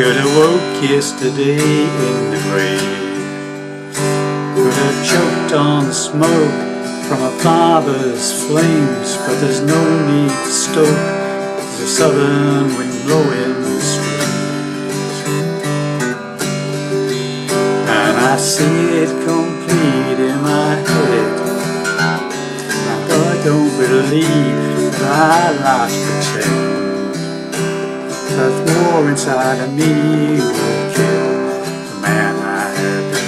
could have woke yesterday in the grave, could have choked on the smoke from a father's flames, but there's no need to stoke, there's a southern wind blowing the street. And I see it complete in my head, and I don't believe that I like to pretend that war inside of me will kill the man I have been.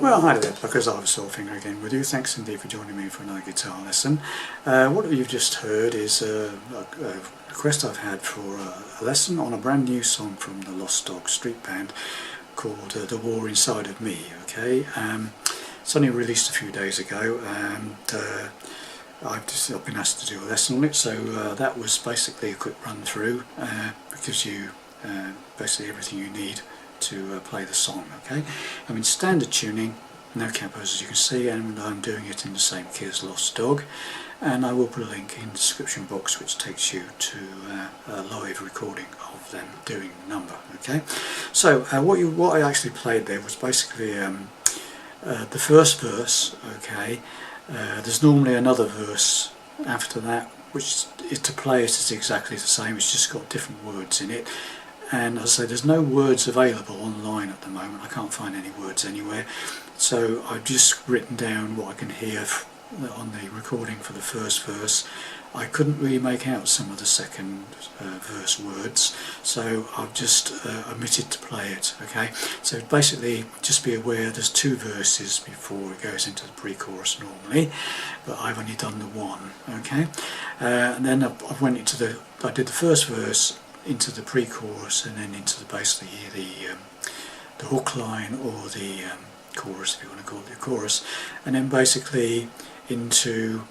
Well, hi there, Pluckers. Ivan Soulfinger again with you. Thanks indeed for joining me for another guitar lesson. What you've just heard is a request I've had for a lesson on a brand new song from the Lost Dog Street Band called The War Inside of Me. Okay, it's only released a few days ago, and I've been asked to do a lesson on it, so that was basically a quick run through. It gives you basically everything you need to play the song. Okay, I'm in standard tuning, no capos as you can see, and I'm doing it in the same key as Lost Dog, and I will put a link in the description box which takes you to a live recording of them doing the number. Okay, so what I actually played there was basically the first verse. Okay, there's normally another verse after that, which to play it is exactly the same, it's just got different words in it. And as I say, there's no words available online at the moment. I can't find any words anywhere. So I've just written down what I can hear on the recording for the first verse. I couldn't really make out some of the second verse words, so I've just omitted to play it. Okay, so basically just be aware there's two verses before it goes into the pre-chorus normally, but I've only done the one. Okay, and then I did the first verse into the pre-chorus, and then into basically the hook line, or the chorus if you want to call it the chorus, and then basically into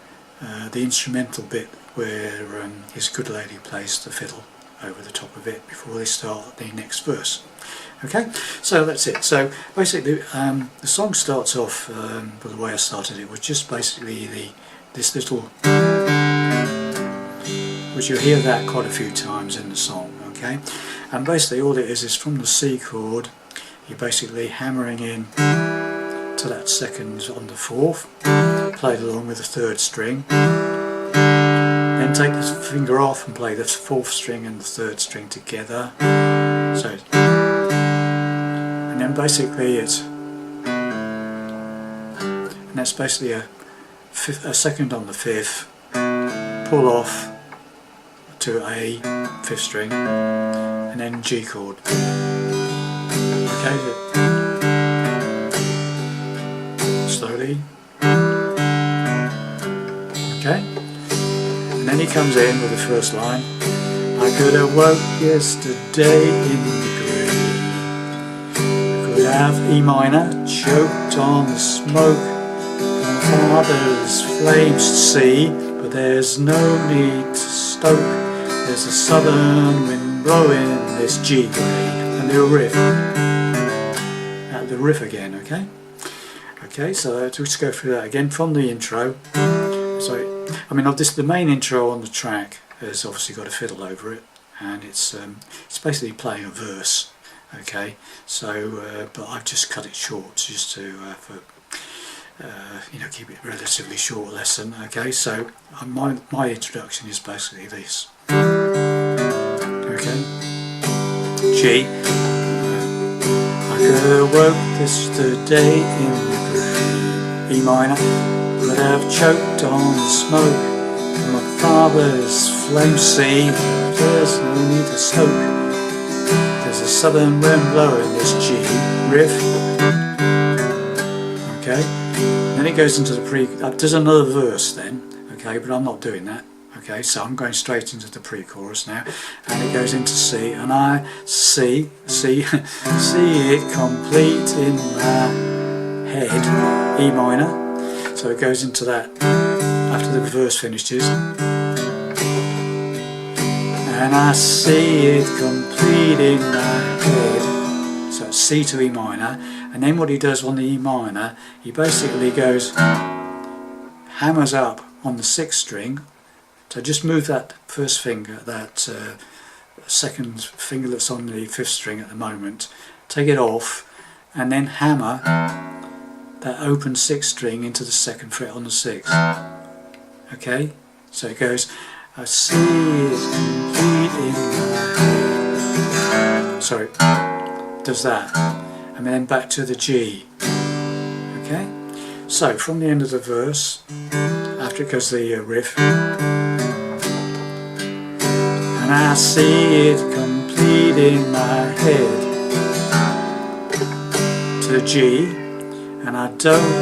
the instrumental bit where his good lady plays the fiddle over the top of it before they start the next verse. Okay, so that's it. So basically the song starts off, the way I started it was just basically this little, which you'll hear that quite a few times in the song. Okay, and basically all it is from the C chord, you're basically hammering in to that second on the fourth, played along with the third string, then take the finger off and play the fourth string and the third string together. So, and then basically that's basically a second on the fifth, pull off to A, fifth string, and then G chord. Okay, slowly. Okay, and then he comes in with the first line. I could have woke yesterday in the grave, could have E minor, choked on the smoke from father's flames to see, but there's no need to stoke, there's a southern wind blowing this G grade. And the riff again. Okay, okay, so let's just go through that again from the intro. So I mean, the main intro on the track has obviously got a fiddle over it, and it's basically playing a verse. Okay, so but I've just cut it short just to keep it relatively short lesson. Okay, so my introduction is basically this. Okay, G. I could have woke yesterday in the grave, E minor, could have choked on the smoke from my father's flame. C, there's no need to stoke, there's a southern wind blowing this G riff. Okay, then it goes into the there's another verse then. Okay, but I'm not doing that. Okay, so I'm going straight into the pre-chorus now, and it goes into C, and I see it complete in my head, E minor. So it goes into that after the verse finishes. And I see it complete in my head. So it's C to E minor, and then what he does on the E minor, he basically goes, hammers up on the 6th string. So just move that first finger, that second finger that's on the 5th string at the moment, take it off, and then hammer that open 6th string into the 2nd fret on the 6th. Okay, so it goes, I see it complete in my head. Sorry, does that, and then back to the G. Okay, so from the end of the verse, after it goes the riff, and I see it complete in my head, to the G, and I don't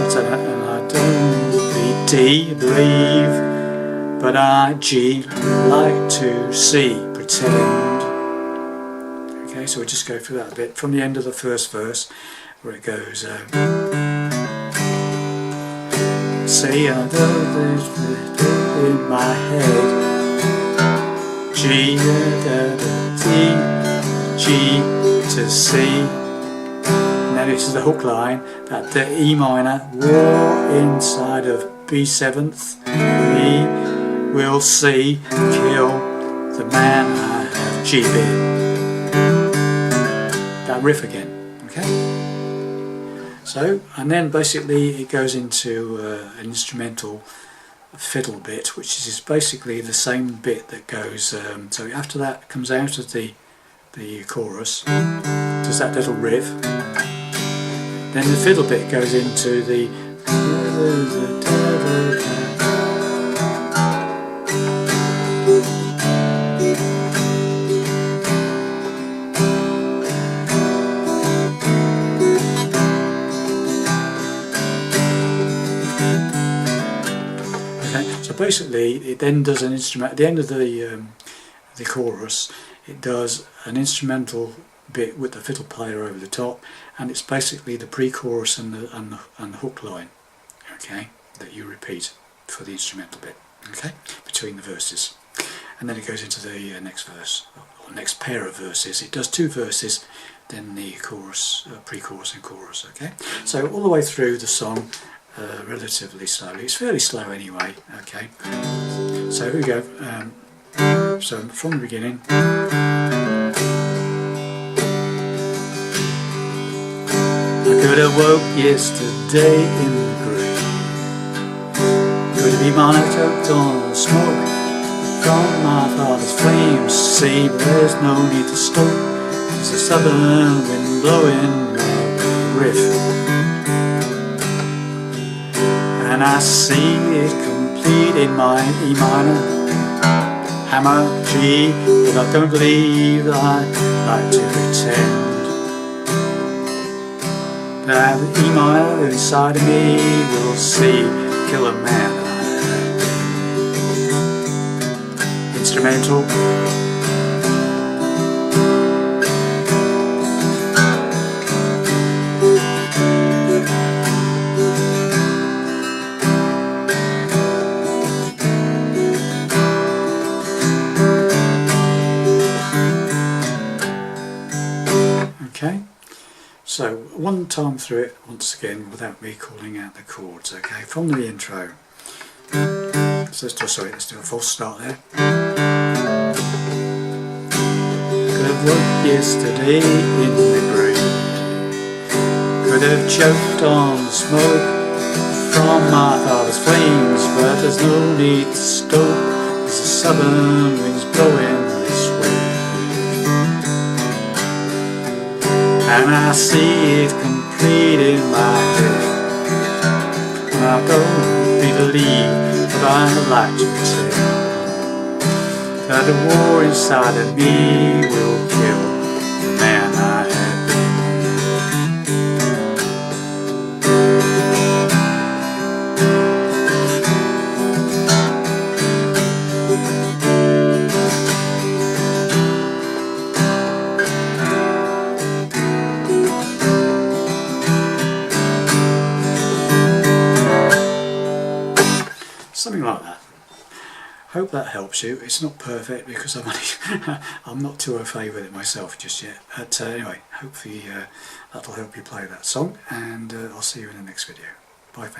be D, believe, but I G like to see, pretend. Okay, so we'll just go through that a bit from the end of the first verse, where it goes, see, I don't in my head, G, D, G to C. Now this is the hook line, that the E minor, war inside of B7th, E will see, kill the man I have G been. That riff again, okay? So, and then basically it goes into an instrumental fiddle bit, which is basically the same bit that goes, so after that comes out of the chorus, does that little riff, then the fiddle bit goes into the so basically it then does an instrument at the end of the chorus. It does an instrumental bit with the fiddle player over the top, and it's basically the pre-chorus and the hook line, okay, that you repeat for the instrumental bit, okay, between the verses, and then it goes into the next verse or next pair of verses. It does 2 verses, then the chorus, pre-chorus and chorus, okay. So all the way through the song, relatively slowly. It's fairly slow anyway, okay. So here we go. So from the beginning. I could have woke yesterday in the grave. Could be monotoked on the smoke from my father's flames. See, but there's no need to stoke. There's a southern wind blowing my riff, and I see it complete in my E minor, hammer G, but I don't believe that I like to pretend that the E minor inside of me will see, kill a man. Instrumental. Okay, so one time through it once again without me calling out the chords, okay, from the intro. So let's do a false start there. Could have woke yesterday in the grave, could have choked on the smoke from my father's flames, but there's no need to stoke, as the southern winds blowing this way. And I see it complete in my head, and I don't believe that I like to pretend that the war inside of me will kill the man I have been. something like that. Hope that helps you. It's not perfect because I'm not too au fait with it myself just yet. But anyway, hopefully that'll help you play that song, and I'll see you in the next video. Bye for now.